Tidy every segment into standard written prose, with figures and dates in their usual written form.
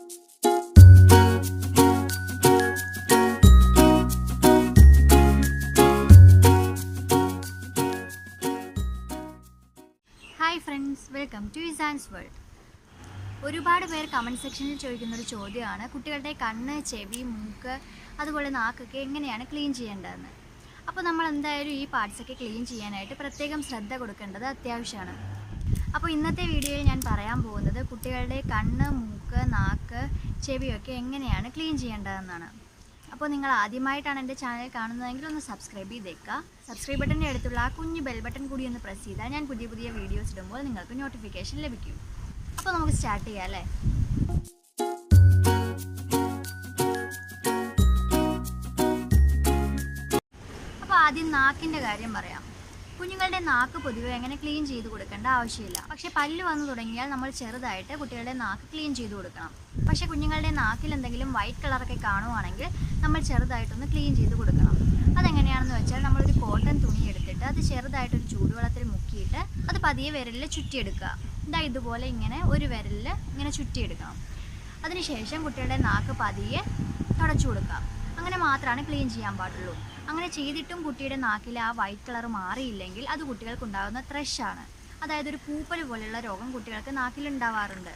Hi friends, welcome to ഇസാൻസ് world. ഒരുപാട് പേർ കമൻറ്റ് സെക്ഷനിൽ ചോദിക്കുന്നൊരു ചോദ്യമാണ് കുട്ടികളുടെ കണ്ണ്, ചെവി, മൂക്ക്, അതുപോലെ നാക്കൊക്കെ എങ്ങനെയാണ് ക്ലീൻ ചെയ്യേണ്ടതെന്ന്. അപ്പോൾ നമ്മൾ എന്തായാലും ഈ പാർട്സൊക്കെ ക്ലീൻ ചെയ്യാനായിട്ട് പ്രത്യേകം ശ്രദ്ധ കൊടുക്കേണ്ടത് അത്യാവശ്യമാണ്. അപ്പോൾ ഇന്നത്തെ വീഡിയോയിൽ ഞാൻ പറയാൻ പോകുന്നത് കുട്ടികളുടെ കണ്ണ്, മൂക്ക്, നാക്ക്, ചെവിയൊക്കെ എങ്ങനെയാണ് ക്ലീൻ ചെയ്യേണ്ടതെന്നാണ്. അപ്പോൾ നിങ്ങൾ ആദ്യമായിട്ടാണ് എൻ്റെ ചാനൽ കാണുന്നതെങ്കിൽ ഒന്ന് സബ്സ്ക്രൈബ് ചെയ്തേക്കുക. സബ്സ്ക്രൈബ് ബട്ടൻ്റെ അടുത്തുള്ള ആ കുഞ്ഞു ബെൽ ബട്ടൺ കൂടി ഒന്ന് പ്രസ് ചെയ്താൽ ഞാൻ പുതിയ പുതിയ വീഡിയോസ് ഇടുമ്പോൾ നിങ്ങൾക്ക് നോട്ടിഫിക്കേഷൻ ലഭിക്കും. അപ്പോൾ നമുക്ക് സ്റ്റാർട്ട് ചെയ്യാം അല്ലേ. അപ്പോൾ ആദ്യം നാക്കിൻ്റെ കാര്യം പറയാം. കുഞ്ഞുങ്ങളുടെ നാക്ക് പൊതുവെ അങ്ങനെ ക്ലീൻ ചെയ്ത് കൊടുക്കേണ്ട ആവശ്യമില്ല. പക്ഷേ പല്ല് വന്നു തുടങ്ങിയാൽ നമ്മൾ ചെറുതായിട്ട് കുട്ടികളുടെ നാക്ക് ക്ലീൻ ചെയ്ത് കൊടുക്കണം. പക്ഷേ കുഞ്ഞുങ്ങളുടെ നാക്കിൽ എന്തെങ്കിലും വൈറ്റ് കളറൊക്കെ കാണുവാണെങ്കിൽ നമ്മൾ ചെറുതായിട്ടൊന്ന് ക്ലീൻ ചെയ്ത് കൊടുക്കണം. അതെങ്ങനെയാണെന്ന് വെച്ചാൽ നമ്മളൊരു കോട്ടൺ തുണി എടുത്തിട്ട് അത് ചെറുതായിട്ടൊരു ചൂടുവെള്ളത്തിൽ മുക്കിയിട്ട് അത് പതിയെ വിരലിൽ ചുറ്റിയെടുക്കുക. ഇതുപോലെ ഇങ്ങനെ ഒരു വിരലിൽ ഇങ്ങനെ ചുറ്റിയെടുക്കണം. അതിനുശേഷം കുട്ടികളുടെ നാക്ക് പതിയെ തുടച്ചു കൊടുക്കുക. അങ്ങനെ മാത്രമാണ് ക്ലീൻ ചെയ്യാൻ പാടുള്ളൂ. അങ്ങനെ ചെയ്തിട്ടും കുട്ടിയുടെ നാക്കിലെ ആ വൈറ്റ് കളർ മാറിയില്ലെങ്കിൽ അത് കുട്ടികൾക്കുണ്ടാകുന്ന ത്രഷാണ്. അതായത് ഒരു പൂപ്പൽ പോലെയുള്ള രോഗം കുട്ടികൾക്ക് നാക്കിലുണ്ടാവാറുണ്ട്.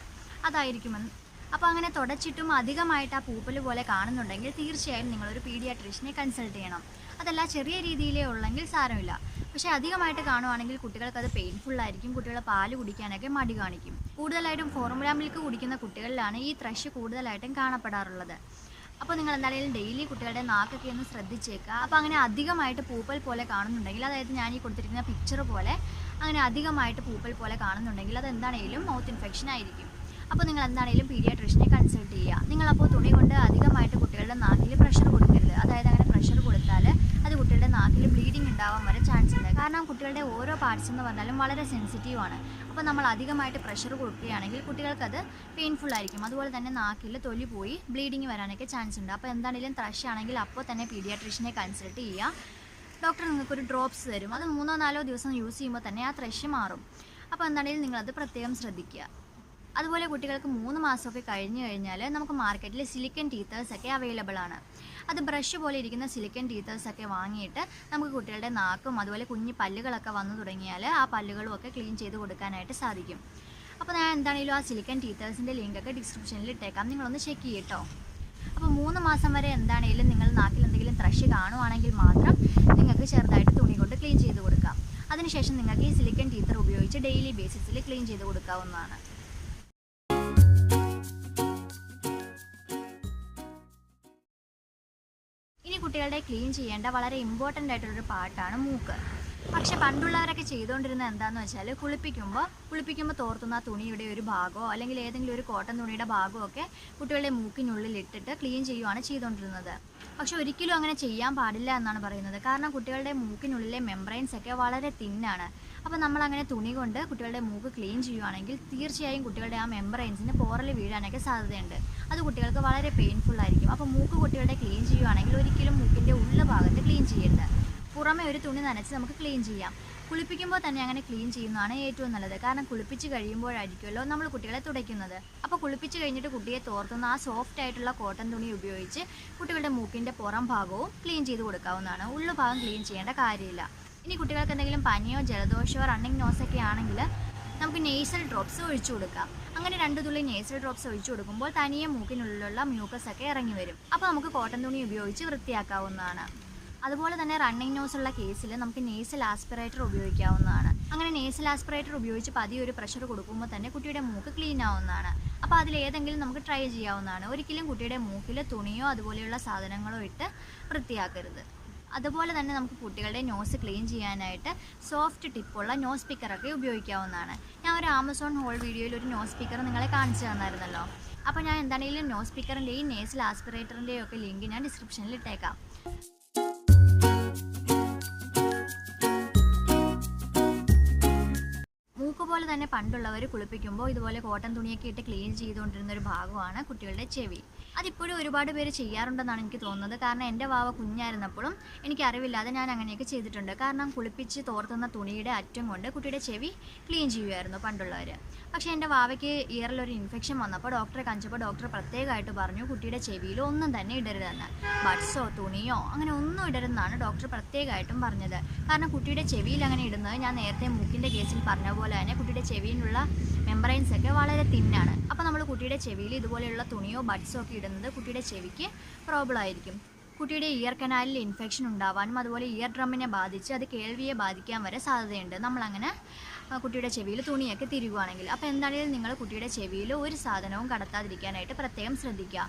അതായിരിക്കുമെന്ന്. അപ്പോൾ അങ്ങനെ തുടച്ചിട്ടും അധികമായിട്ട് ആ പൂപ്പൽ പോലെ കാണുന്നുണ്ടെങ്കിൽ തീർച്ചയായും നിങ്ങളൊരു പീഡിയാട്രീഷ്യനെ കൺസൾട്ട് ചെയ്യണം. അതല്ല ചെറിയ രീതിയിലേ ഉള്ളെങ്കിൽ സാരമില്ല. പക്ഷേ അധികമായിട്ട് കാണുവാണെങ്കിൽ കുട്ടികൾക്കത് പെയിൻഫുള്ളായിരിക്കും. കുട്ടികൾ പാല് കുടിക്കാനൊക്കെ മടി കാണിക്കും. കൂടുതലായിട്ടും ഫോർമുല മിൽക്ക് കുടിക്കുന്ന കുട്ടികളിലാണ് ഈ ത്രഷ് കൂടുതലായിട്ടും കാണപ്പെടാറുള്ളത്. അപ്പോൾ നിങ്ങൾ എന്തായാലും ഡെയിലി കുട്ടികളുടെ നാക്കൊക്കെ ഒന്ന് ശ്രദ്ധിച്ചേക്കുക. അപ്പോൾ അങ്ങനെ അധികമായിട്ട് പൂപ്പൽ പോലെ കാണുന്നുണ്ടെങ്കിൽ, അതായത് ഞാൻ ഈ കൊടുത്തിരിക്കുന്ന പിക്ചർ പോലെ അങ്ങനെ അധികമായിട്ട് പൂപ്പൽ പോലെ കാണുന്നുണ്ടെങ്കിൽ അത് എന്താണെങ്കിലും മൗത്ത് ഇൻഫെക്ഷൻ ആയിരിക്കും. അപ്പോൾ നിങ്ങൾ എന്താണെങ്കിലും പീഡിയാട്രീഷ്യനെ കൺസൾട്ട് ചെയ്യുക. നിങ്ങളപ്പോൾ തുണി കൊണ്ട് അധികമായിട്ട് കുട്ടികളുടെ നാക്കിൽ പ്രഷർ കൊടുക്കരുത്. അതായത് അങ്ങനെ പ്രഷർ കൊടുത്താൽ അത് കുട്ടികളുടെ നാക്കിൽ ബ്ലീഡിങ് ഉണ്ടാവാൻ വരെ ചാൻസ് ഉണ്ട്. കാരണം കുട്ടികളുടെ ഓരോ പാർട്സ് എന്ന് പറഞ്ഞാലും വളരെ സെൻസിറ്റീവാണ്. അപ്പോൾ നമ്മൾ അധികമായിട്ട് പ്രഷർ കൊടുക്കുകയാണെങ്കിൽ കുട്ടികൾക്കത് പെയിൻഫുൾ ആയിരിക്കും. അതുപോലെ തന്നെ നാക്കിൽ തൊലി പോയി ബ്ലീഡിങ് വരാനൊക്കെ ചാൻസ് ഉണ്ട്. അപ്പോൾ എന്താണെങ്കിലും ത്രഷ് ആണെങ്കിൽ അപ്പോൾ തന്നെ പീഡിയാട്രീഷ്യനെ കൺസൾട്ട് ചെയ്യുക. ഡോക്ടർ നിങ്ങൾക്കൊരു ഡ്രോപ്സ് തരും. അത് 3-4 ദിവസം യൂസ് ചെയ്യുമ്പോൾ തന്നെ ആ ത്രഷ് മാറും. അപ്പോൾ എന്താണെങ്കിലും നിങ്ങളത് പ്രത്യേകം ശ്രദ്ധിക്കുക. അതുപോലെ കുട്ടികൾക്ക് 3 മാസമൊക്കെ കഴിഞ്ഞ് കഴിഞ്ഞാൽ നമുക്ക് മാർക്കറ്റിൽ സിലിക്കൺ ടീത്തേഴ്സൊക്കെ അവൈലബിൾ ആണ്. അത് ബ്രഷ് പോലെ ഇരിക്കുന്ന സിലിക്കൺ ടീത്തേഴ്സൊക്കെ വാങ്ങിയിട്ട് നമുക്ക് കുട്ടികളുടെ നാക്കും അതുപോലെ കുഞ്ഞു പല്ലുകളൊക്കെ വന്നു തുടങ്ങിയാൽ ആ പല്ലുകളും ഒക്കെ ക്ലീൻ ചെയ്ത് കൊടുക്കാനായിട്ട് സാധിക്കും. അപ്പോൾ ഞാൻ എന്താണെങ്കിലും ആ സിലിക്കൺ ടീത്തേഴ്സിൻ്റെ ലിങ്കൊക്കെ ഡിസ്ക്രിപ്ഷനിൽ ഇട്ടേക്കാം. നിങ്ങളൊന്ന് ചെക്ക് ചെയ്യട്ടോ. അപ്പോൾ 3 മാസം വരെ എന്താണെങ്കിലും നിങ്ങൾ നാക്കിൽ എന്തെങ്കിലും ത്രഷ് കാണുവാണെങ്കിൽ മാത്രം നിങ്ങൾക്ക് ചെറുതായിട്ട് തുണി കൊണ്ട് ക്ലീൻ ചെയ്ത് കൊടുക്കാം. അതിനുശേഷം നിങ്ങൾക്ക് ഈ സിലിക്കൺ ടീത്തർ ഉപയോഗിച്ച് ഡെയിലി ബേസിസിൽ ക്ലീൻ ചെയ്ത് കൊടുക്കാവുന്നതാണ്. ഇനി കുട്ടികളുടെ ക്ലീൻ ചെയ്യേണ്ട വളരെ ഇമ്പോർട്ടൻ്റ് ആയിട്ടുള്ളൊരു പാർട്ടാണ് മൂക്ക്. പക്ഷെ പണ്ടുള്ളവരൊക്കെ ചെയ്തുകൊണ്ടിരുന്നത് എന്താണെന്ന് വെച്ചാൽ കുളിപ്പിക്കുമ്പോൾ തോർത്തുന്ന തുണിയുടെ ഒരു ഭാഗമോ അല്ലെങ്കിൽ ഏതെങ്കിലും ഒരു കോട്ടൺ തുണിയുടെ ഭാഗമോ ഒക്കെ കുട്ടികളുടെ മൂക്കിനുള്ളിൽ ഇട്ടിട്ട് ക്ലീൻ ചെയ്യുകയാണ് ചെയ്തുകൊണ്ടിരുന്നത്. പക്ഷെ ഒരിക്കലും അങ്ങനെ ചെയ്യാൻ പാടില്ല എന്നാണ് പറയുന്നത്. കാരണം കുട്ടികളുടെ മൂക്കിനുള്ളിലെ മെംബ്രെയിൻസ് ഒക്കെ വളരെ തിന്നാണ്. അപ്പോൾ നമ്മളങ്ങനെ തുണി കൊണ്ട് കുട്ടികളുടെ മൂക്ക് ക്ലീൻ ചെയ്യുകയാണെങ്കിൽ തീർച്ചയായും കുട്ടികളുടെ ആ മെംബ്രെയിൻസിന് പോറൽ വീഴാനൊക്കെ സാധ്യതയുണ്ട്. അത് കുട്ടികൾക്ക് വളരെ പെയിൻഫുള്ളായിരിക്കും. അപ്പോൾ മൂക്ക് കുട്ടികളുടെ ക്ലീൻ ചെയ്യുകയാണെങ്കിൽ ഒരിക്കലും മൂക്കിൻ്റെ ഉള്ള ഭാഗത്ത് ക്ലീൻ ചെയ്യരുത്. പുറമെ ഒരു തുണി നനച്ച് നമുക്ക് ക്ലീൻ ചെയ്യാം. കുളിപ്പിക്കുമ്പോൾ തന്നെ അങ്ങനെ ക്ലീൻ ചെയ്യുന്നതാണ് ഏറ്റവും നല്ലത്. കാരണം കുളിപ്പിച്ച് കഴിയുമ്പോഴായിരിക്കുമല്ലോ നമ്മൾ കുട്ടികളെ തുടയ്ക്കുന്നത്. അപ്പോൾ കുളിപ്പിച്ച് കഴിഞ്ഞിട്ട് കുട്ടിയെ തോർത്തുന്ന ആ സോഫ്റ്റ് ആയിട്ടുള്ള കോട്ടൺ തുണി ഉപയോഗിച്ച് കുട്ടികളുടെ മൂക്കിൻ്റെ പുറം ഭാഗവും ക്ലീൻ ചെയ്ത് കൊടുക്കാവുന്നതാണ്. ഉള്ളുഭാഗം ക്ലീൻ ചെയ്യേണ്ട കാര്യമില്ല. ഇനി കുട്ടികൾക്ക് എന്തെങ്കിലും പനിയോ ജലദോഷമോ റണ്ണിങ് നോസൊക്കെ ആണെങ്കിൽ നമുക്ക് നേസൽ ഡ്രോപ്സ് ഒഴിച്ചു കൊടുക്കാം. അങ്ങനെ 2 തുള്ളി നേസൽ ഡ്രോപ്സ് ഒഴിച്ചു കൊടുക്കുമ്പോൾ തനിയെ മൂക്കിനുള്ളിലുള്ള മ്യൂക്കസ് ഒക്കെ ഇറങ്ങി വരും. അപ്പോൾ നമുക്ക് കോട്ടൺ തുണി ഉപയോഗിച്ച് വൃത്തിയാക്കാവുന്നതാണ്. അതുപോലെ തന്നെ റണ്ണിങ് നോസ് ഉള്ള കേസിൽ നമുക്ക് നേസൽ ആസ്പിറേറ്റർ ഉപയോഗിക്കാവുന്നതാണ്. അങ്ങനെ നേസൽ ആസ്പിറേറ്റർ ഉപയോഗിച്ച് പതിയെ ഒരു പ്രഷർ കൊടുക്കുമ്പോൾ തന്നെ കുട്ടിയുടെ മൂക്ക് ക്ലീൻ ആവുന്നതാണ്. അപ്പോൾ അതിലേതെങ്കിലും നമുക്ക് ട്രൈ ചെയ്യാവുന്നതാണ്. ഒരിക്കലും കുട്ടിയുടെ മൂക്കിൽ തുണിയോ അതുപോലെയുള്ള സാധനങ്ങളോ ഇട്ട് വൃത്തിയാക്കരുത്. അതുപോലെ തന്നെ നമുക്ക് കുട്ടികളുടെ നോസ് ക്ലീൻ ചെയ്യാനായിട്ട് സോഫ്റ്റ് ടിപ്പുള്ള നോസ് സ്പീക്കറൊക്കെ ഉപയോഗിക്കാവുന്നതാണ്. ഞാൻ ഒരു ആമസോൺ ഹോൾ വീഡിയോയിൽ ഒരു നോസ് സ്പീക്കർ നിങ്ങളെ കാണിച്ചു തന്നായിരുന്നല്ലോ. അപ്പോൾ ഞാൻ എന്താണെങ്കിലും നോസ് സ്പീക്കറിൻ്റെയും നേസൽ ആസ്പിറേറ്ററിൻ്റെയും ഒക്കെ ലിങ്ക് ഞാൻ ഡിസ്ക്രിപ്ഷനിൽ ഇട്ടേക്കാം. മൂക്ക് അതുപോലെ തന്നെ പണ്ടുള്ളവർ കുളിപ്പിക്കുമ്പോൾ ഇതുപോലെ കോട്ടൺ തുണിയൊക്കെ ഇട്ട് ക്ലീൻ ചെയ്തുകൊണ്ടിരുന്ന ഒരു ഭാഗമാണ് കുട്ടികളുടെ ചെവി. അതിപ്പോഴും ഒരുപാട് പേര് ചെയ്യാറുണ്ടെന്നാണ് എനിക്ക് തോന്നുന്നത്. കാരണം എൻ്റെ വാവ കുഞ്ഞായിരുന്നപ്പോഴും എനിക്ക് അറിവില്ലാതെ ഞാൻ അങ്ങനെയൊക്കെ ചെയ്തിട്ടുണ്ട്. കാരണം കുളിപ്പിച്ച് തോർത്തുന്ന തുണിയുടെ അറ്റം കൊണ്ട് കുട്ടിയുടെ ചെവി ക്ലീൻ ചെയ്യുമായിരുന്നു പണ്ടുള്ളവർ. പക്ഷേ എൻ്റെ വാവയ്ക്ക് ഇയറിലൊരു ഇൻഫെക്ഷൻ വന്നപ്പോൾ ഡോക്ടറെ കാണിച്ചപ്പോൾ ഡോക്ടർ പ്രത്യേകമായിട്ട് പറഞ്ഞു കുട്ടിയുടെ ചെവിയിൽ ഒന്നും തന്നെ ഇടരുതെന്ന്. ബഡ്സോ തുണിയോ അങ്ങനെ ഒന്നും ഇടരുതെന്നാണ് ഡോക്ടർ പ്രത്യേകമായിട്ടും പറഞ്ഞത്. കാരണം കുട്ടിയുടെ ചെവിയിൽ അങ്ങനെ ഇടുന്നത്, ഞാൻ നേരത്തെ മൂക്കിൻ്റെ കേസിൽ പറഞ്ഞ പോലെ തന്നെ കുട്ടിയുടെ ചെവിയിലുള്ള മെമ്പറൈൻസ് ഒക്കെ വളരെ തിന്നാണ്. അപ്പോൾ നമ്മൾ കുട്ടിയുടെ ചെവിയിൽ ഇതുപോലെയുള്ള തുണിയോ ബഡ്സോ ഒക്കെ ഇടുന്നത് കുട്ടിയുടെ ചെവിക്ക് പ്രോബ്ലം ആയിരിക്കും. കുട്ടിയുടെ ഇയർ കനാലിൽ ഇൻഫെക്ഷൻ ഉണ്ടാവാനും അതുപോലെ ഇയർ ഡ്രമ്മിനെ ബാധിച്ച് അത് കേൾവിയെ ബാധിക്കാൻ വരെ സാധ്യതയുണ്ട് നമ്മളങ്ങനെ കുട്ടിയുടെ ചെവിയിൽ തുണിയൊക്കെ തിരുകുവാണെങ്കിൽ. അപ്പോൾ എന്താണെങ്കിലും നിങ്ങൾ കുട്ടിയുടെ ചെവിയിൽ ഒരു സാധനവും കടത്താതിരിക്കാനായിട്ട് പ്രത്യേകം ശ്രദ്ധിക്കുക.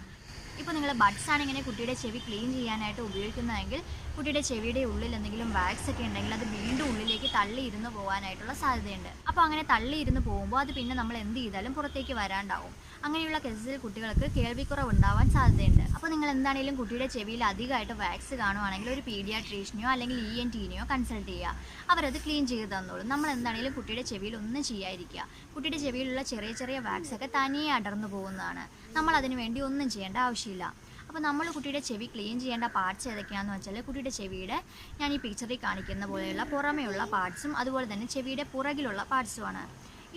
ഇപ്പോൾ നിങ്ങൾ ബഡ്സ് ആണ് ഇങ്ങനെ കുട്ടിയുടെ ചെവി ക്ലീൻ ചെയ്യാനായിട്ട് ഉപയോഗിക്കുന്നതെങ്കിൽ കുട്ടിയുടെ ചെവിയുടെ ഉള്ളിൽ എന്തെങ്കിലും വാക്സ് ഒക്കെ ഉണ്ടെങ്കിൽ അത് വീണ്ടും ഉള്ളിലേക്ക് തള്ളിയിരുന്ന് പോകാനായിട്ടുള്ള സാധ്യതയുണ്ട്. അപ്പോൾ അങ്ങനെ തള്ളിയിരുന്ന് പോകുമ്പോൾ അത് പിന്നെ നമ്മൾ എന്ത് ചെയ്താലും പുറത്തേക്ക് വരാണ്ടാവും. അങ്ങനെയുള്ള കേസിൽ കുട്ടികൾക്ക് കേൾവിക്കുറവ് ഉണ്ടാവാൻ സാധ്യതയുണ്ട്. അപ്പോൾ നിങ്ങൾ എന്താണെങ്കിലും കുട്ടിയുടെ ചെവിയിൽ അധികമായിട്ട് വാക്സ് കാണുവാണെങ്കിൽ ഒരു പീഡിയാട്രീഷ്യനെയോ അല്ലെങ്കിൽ ENTനെയോ കൺസൾട്ട് ചെയ്യുക. അവരത് ക്ലീൻ ചെയ്ത് തന്നോളും. നമ്മൾ എന്താണെങ്കിലും കുട്ടിയുടെ ചെവിയിൽ ഒന്നും ചെയ്യാതിരിക്കുക. കുട്ടിയുടെ ചെവിയിലുള്ള ചെറിയ ചെറിയ വാക്സ് ഒക്കെ തനിയെ അടർന്നു പോകുന്നതാണ്. നമ്മൾ അതിനു വേണ്ടി ഒന്നും ചെയ്യേണ്ട ആവശ്യമില്ല. അപ്പോൾ നമ്മൾ കുട്ടിയുടെ ചെവി ക്ലീൻ ചെയ്യേണ്ട പാർട്സ് ഏതൊക്കെയാണെന്ന് വെച്ചാൽ കുട്ടിയുടെ ചെവിയുടെ ഞാൻ ഈ പിക്ചറിൽ കാണിക്കുന്ന പോലെയുള്ള പുറമേയുള്ള പാർട്സും അതുപോലെ തന്നെ ചെവിയുടെ പുറകിലുള്ള പാർട്സുമാണ്.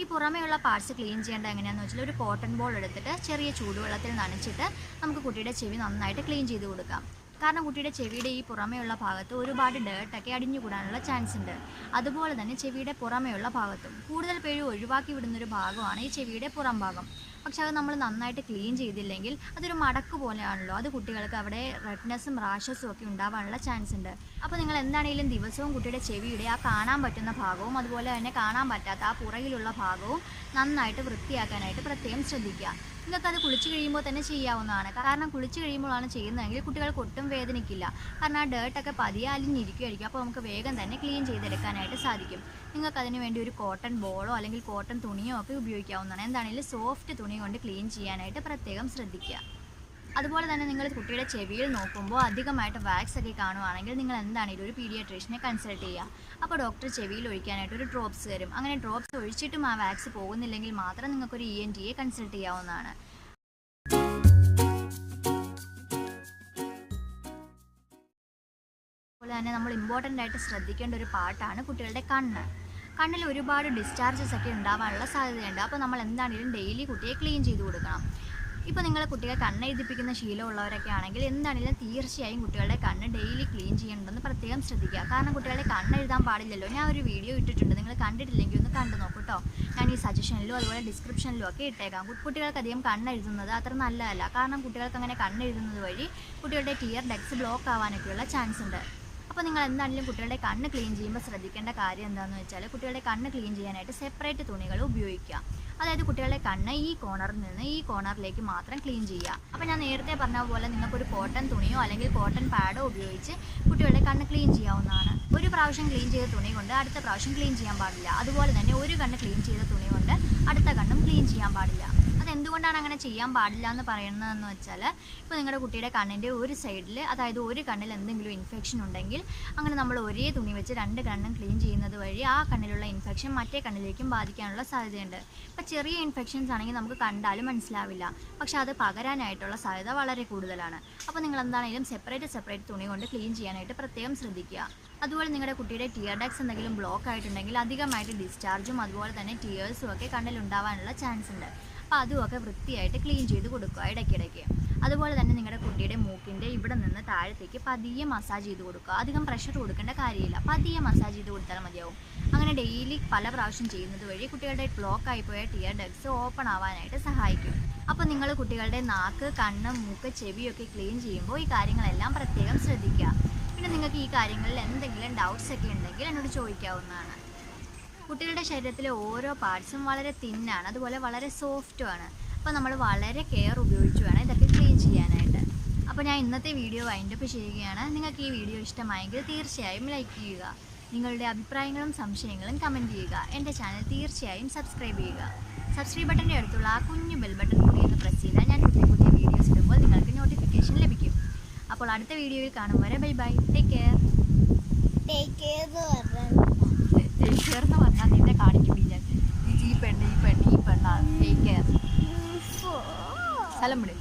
ഈ പുറമേയുള്ള പാർട്സ് ക്ലീൻ ചെയ്യേണ്ട എങ്ങനെയാണെന്ന് വെച്ചാൽ ഒരു കോട്ടൺ ബോൾ എടുത്തിട്ട് ചെറിയ ചൂടുവെള്ളത്തിൽ നനച്ചിട്ട് നമുക്ക് കുട്ടിയുടെ ചെവി നന്നായിട്ട് ക്ലീൻ ചെയ്ത് കൊടുക്കാം. കാരണം കുട്ടിയുടെ ചെവിയുടെ ഈ പുറമേയുള്ള ഭാഗത്ത് ഒരുപാട് ഡേർട്ടൊക്കെ അടിഞ്ഞുകൂടാനുള്ള ചാൻസ് ഉണ്ട്. അതുപോലെ തന്നെ ചെവിയുടെ പുറമേയുള്ള ഭാഗത്തും കൂടുതൽ പേര് ഒഴിവാക്കി വിടുന്നൊരു ഭാഗമാണ് ഈ ചെവിയുടെ പുറം ഭാഗം. പക്ഷെ അത് നമ്മൾ നന്നായിട്ട് ക്ലീൻ ചെയ്തില്ലെങ്കിൽ അതൊരു മടക്ക് പോലെയാണല്ലോ, അത് കുട്ടികൾക്ക് അവിടെ റെഡ്നെസ്സും റാഷസും ഒക്കെ ഉണ്ടാവാനുള്ള ചാൻസ് ഉണ്ട്. അപ്പോൾ നിങ്ങൾ എന്താണെങ്കിലും ദിവസവും കുട്ടിയുടെ ചെവിയുടെ ആ കാണാൻ പറ്റുന്ന ഭാഗവും അതുപോലെ തന്നെ കാണാൻ പറ്റാത്ത ആ പുറകിലുള്ള ഭാഗവും നന്നായിട്ട് വൃത്തിയാക്കാനായിട്ട് പ്രത്യേകം ശ്രദ്ധിക്കുക. നിങ്ങൾക്കത് കുളിച്ച് കഴിയുമ്പോൾ തന്നെ ചെയ്യാവുന്നതാണ്. കാരണം കുളിച്ച് കഴിയുമ്പോഴാണ് ചെയ്യുന്നതെങ്കിൽ കുട്ടികൾക്ക് ഒട്ടും വേദനിക്കില്ല. കാരണം ആ ഡേർട്ടൊക്കെ പതിയെ അലിഞ്ഞിരിക്കുമായിരിക്കും. അപ്പോൾ നമുക്ക് വേഗം തന്നെ ക്ലീൻ ചെയ്തെടുക്കാനായിട്ട് സാധിക്കും. നിങ്ങൾക്കതിന് വേണ്ടി ഒരു കോട്ടൺ ബോളോ അല്ലെങ്കിൽ കോട്ടൺ തുണിയോ ഒക്കെ ഉപയോഗിക്കാവുന്നതാണ്. എന്താണെങ്കിലും സോഫ്റ്റ് തുണി കൊണ്ട് ക്ലീൻ ചെയ്യാനായിട്ട് പ്രത്യേകം ശ്രദ്ധിക്കുക. അതുപോലെ തന്നെ നിങ്ങൾ കുട്ടിയുടെ ചെവിയിൽ നോക്കുമ്പോൾ അധികമായിട്ട് വാക്സ് ഒക്കെ കാണുവാണെങ്കിൽ നിങ്ങൾ എന്താണെങ്കിലും ഒരു പീഡിയാട്രീഷ്യനെ കൺസൾട്ട് ചെയ്യുക. അപ്പോൾ ഡോക്ടർ ചെവിയിൽ ഒഴിക്കാനായിട്ട് ഒരു ഡ്രോപ്സ് തരും. അങ്ങനെ ഡ്രോപ്സ് ഒഴിച്ചിട്ടും ആ വാക്സ് പോകുന്നില്ലെങ്കിൽ മാത്രം നിങ്ങൾക്കൊരു ENTയെ കൺസൾട്ട് ചെയ്യാവുന്നതാണ്. അതുപോലെ തന്നെ നമ്മൾ ഇമ്പോർട്ടൻ്റ് ആയിട്ട് ശ്രദ്ധിക്കേണ്ട ഒരു പാർട്ടാണ് കുട്ടികളുടെ കണ്ണ്. കണ്ണിൽ ഒരുപാട് ഡിസ്ചാർജസ് ഒക്കെ ഉണ്ടാവാനുള്ള സാധ്യതയുണ്ട്. അപ്പോൾ നമ്മൾ എന്താണെങ്കിലും ഡെയിലി കുട്ടിയെ ക്ലീൻ ചെയ്ത് കൊടുക്കണം. ഇപ്പോൾ നിങ്ങൾ കുട്ടികളെ കണ്ണെഴുതിപ്പിക്കുന്ന ശീലമുള്ളവരൊക്കെ ആണെങ്കിൽ എന്താണെങ്കിലും തീർച്ചയായും കുട്ടികളുടെ കണ്ണ് ഡെയിലി ക്ലീൻ ചെയ്യണമെന്ന് പ്രത്യേകം ശ്രദ്ധിക്കുക. കാരണം കുട്ടികളുടെ കണ്ണെഴുതാൻ പാടില്ലല്ലോ. ഞാൻ ഒരു വീഡിയോ ഇട്ടിട്ടുണ്ട്, നിങ്ങൾ കണ്ടിട്ടില്ലെങ്കിൽ ഒന്ന് കണ്ടു നോക്കൂ കേട്ടോ. ഞാൻ ഈ സജഷനിലും അതുപോലെ ഡിസ്ക്രിപ്ഷനിലും ഒക്കെ ഇട്ടേക്കാം. കുട്ടികൾക്കധികം കണ്ണെഴുതുന്നത് അത്ര നല്ലതല്ല. കാരണം കുട്ടികൾക്ക് അങ്ങനെ കണ്ണെഴുതുന്നത് വഴി കുട്ടികളുടെ ടിയർ ഡക്സ് ബ്ലോക്ക് ആവാനൊക്കെയുള്ള ചാൻസ് ഉണ്ട്. അപ്പോൾ നിങ്ങൾ എന്താണെങ്കിലും കുട്ടികളുടെ കണ്ണ് ക്ലീൻ ചെയ്യുമ്പോൾ ശ്രദ്ധിക്കേണ്ട കാര്യം എന്താണെന്ന് വെച്ചാൽ കുട്ടികളുടെ കണ്ണ് ക്ലീൻ ചെയ്യാനായിട്ട് സെപ്പറേറ്റ് തുണികൾ ഉപയോഗിക്കുക. അതായത് കുട്ടികളുടെ കണ്ണ് ഈ കോർണറിൽ നിന്ന് ഈ കോർണറിലേക്ക് മാത്രം ക്ലീൻ ചെയ്യുക. അപ്പോൾ ഞാൻ നേരത്തെ പറഞ്ഞ പോലെ നിങ്ങൾക്കൊരു കോട്ടൺ തുണിയോ അല്ലെങ്കിൽ കോട്ടൺ പാഡോ ഉപയോഗിച്ച് കുട്ടികളുടെ കണ്ണ് ക്ലീൻ ചെയ്യാവുന്നതാണ്. ഒരു പ്രാവശ്യം ക്ലീൻ ചെയ്ത തുണി കൊണ്ട് അടുത്ത പ്രാവശ്യം ക്ലീൻ ചെയ്യാൻ പാടില്ല. അതുപോലെ തന്നെ ഒരു കണ്ണ് ക്ലീൻ ചെയ്ത തുണി കൊണ്ട് അടുത്ത കണ്ണും ക്ലീൻ ചെയ്യാൻ പാടില്ല. അതെന്തുകൊണ്ടാണ് അങ്ങനെ ചെയ്യാൻ പാടില്ല എന്ന് പറയുന്നതെന്ന് വെച്ചാൽ ഇപ്പോൾ നിങ്ങളുടെ കുട്ടിയുടെ കണ്ണിൻ്റെ ഒരു സൈഡിൽ, അതായത് ഒരു കണ്ണിൽ എന്തെങ്കിലും ഇൻഫെക്ഷൻ ഉണ്ടെങ്കിൽ അങ്ങനെ നമ്മൾ ഒരേ തുണി വെച്ച് രണ്ട് കണ്ണും ക്ലീൻ ചെയ്യുന്നത് വഴി ആ കണ്ണിലുള്ള ഇൻഫെക്ഷൻ മറ്റേ കണ്ണിലേക്കും ബാധിക്കാനുള്ള സാധ്യതയുണ്ട്. ഇപ്പോൾ ചെറിയ ഇൻഫെക്ഷൻസ് ആണെങ്കിൽ നമുക്ക് കണ്ടാലും മനസ്സിലാവില്ല, പക്ഷെ അത് പകരാനായിട്ടുള്ള സാധ്യത വളരെ കൂടുതലാണ്. അപ്പോൾ നിങ്ങൾ എന്താണെങ്കിലും സെപ്പറേറ്റ് തുണി കൊണ്ട് ക്ലീൻ ചെയ്യാനായിട്ട് പ്രത്യേകം ശ്രദ്ധിക്കുക. അതുപോലെ നിങ്ങളുടെ കുട്ടിയുടെ ടിയർ ഡക്സ് എന്തെങ്കിലും ബ്ലോക്ക് ആയിട്ടുണ്ടെങ്കിൽ അധികമായിട്ട് ഡിസ്ചാർജും അതുപോലെ തന്നെ ടിയേഴ്സും ഒക്കെ കണ്ണിൽ ഉണ്ടാവാനുള്ള ചാൻസ് ഉണ്ട്. അപ്പോൾ അതുമൊക്കെ വൃത്തിയായിട്ട് ക്ലീൻ ചെയ്ത് കൊടുക്കുക ഇടയ്ക്കിടയ്ക്ക്. അതുപോലെ തന്നെ നിങ്ങളുടെ കുട്ടിയുടെ മൂക്കിൻ്റെ ഇവിടെ നിന്ന് താഴത്തേക്ക് പതിയെ മസാജ് ചെയ്ത് കൊടുക്കുക. അധികം പ്രഷർ കൊടുക്കേണ്ട കാര്യമില്ല, പതിയെ മസാജ് ചെയ്ത് കൊടുത്താൽ മതിയാവും. അങ്ങനെ ഡെയിലി പല പ്രാവശ്യം ചെയ്യുന്നത് വഴി കുട്ടികളുടെ ബ്ലോക്ക് ആയിപ്പോയ ടിയർ ഡക്സ് ഓപ്പൺ ആവാനായിട്ട് സഹായിക്കും. അപ്പോൾ നിങ്ങൾ കുട്ടികളുടെ നാക്ക്, കണ്ണ്, മൂക്ക്, ചെവിയൊക്കെ ക്ലീൻ ചെയ്യുമ്പോൾ ഈ കാര്യങ്ങളെല്ലാം പ്രത്യേകം ശ്രദ്ധിക്കുക. പിന്നെ നിങ്ങൾക്ക് ഈ കാര്യങ്ങളിൽ എന്തെങ്കിലും ഡൗട്ട്സ് ഒക്കെ ഉണ്ടെങ്കിൽ എന്നോട് ചോദിക്കാവുന്നതാണ്. കുട്ടികളുടെ ശരീരത്തിലെ ഓരോ പാർട്സും വളരെ തിന്നാണ്, അതുപോലെ വളരെ സോഫ്റ്റുമാണ്. അപ്പോൾ നമ്മൾ വളരെ കെയർ ഉപയോഗിച്ച് വേണം ഇതൊക്കെ ക്ലീൻ ചെയ്യാനായിട്ട്. അപ്പോൾ ഞാൻ ഇന്നത്തെ വീഡിയോ വൈൻഡപ്പ് ചെയ്യുകയാണ്. നിങ്ങൾക്ക് ഈ വീഡിയോ ഇഷ്ടമായെങ്കിൽ തീർച്ചയായും ലൈക്ക് ചെയ്യുക. നിങ്ങളുടെ അഭിപ്രായങ്ങളും സംശയങ്ങളും കമൻറ്റ് ചെയ്യുക. എൻ്റെ ചാനൽ തീർച്ചയായും സബ്സ്ക്രൈബ് ചെയ്യുക. സബ്സ്ക്രൈബ് ബട്ടൻ്റെ അടുത്തുള്ള ആ കുഞ്ഞു ബെൽ ബട്ടൺ കൂടി ഒന്ന് പ്രസ് ചെയ്താൽ ഞാൻ പുതിയ വീഡിയോസ് ഇടുമ്പോൾ നിങ്ങൾക്ക് നോട്ടിഫിക്കേഷൻ ലഭിക്കും. അപ്പോൾ അടുത്ത വീഡിയോയിൽ കാണും വരെ bye bye, take care. Take care എന്ന് പറഞ്ഞാൽ നിന്നെ കാണിക്കും ഞാൻ. പെണ്ണാണ്. Take care. സ്ഥലം വിടും.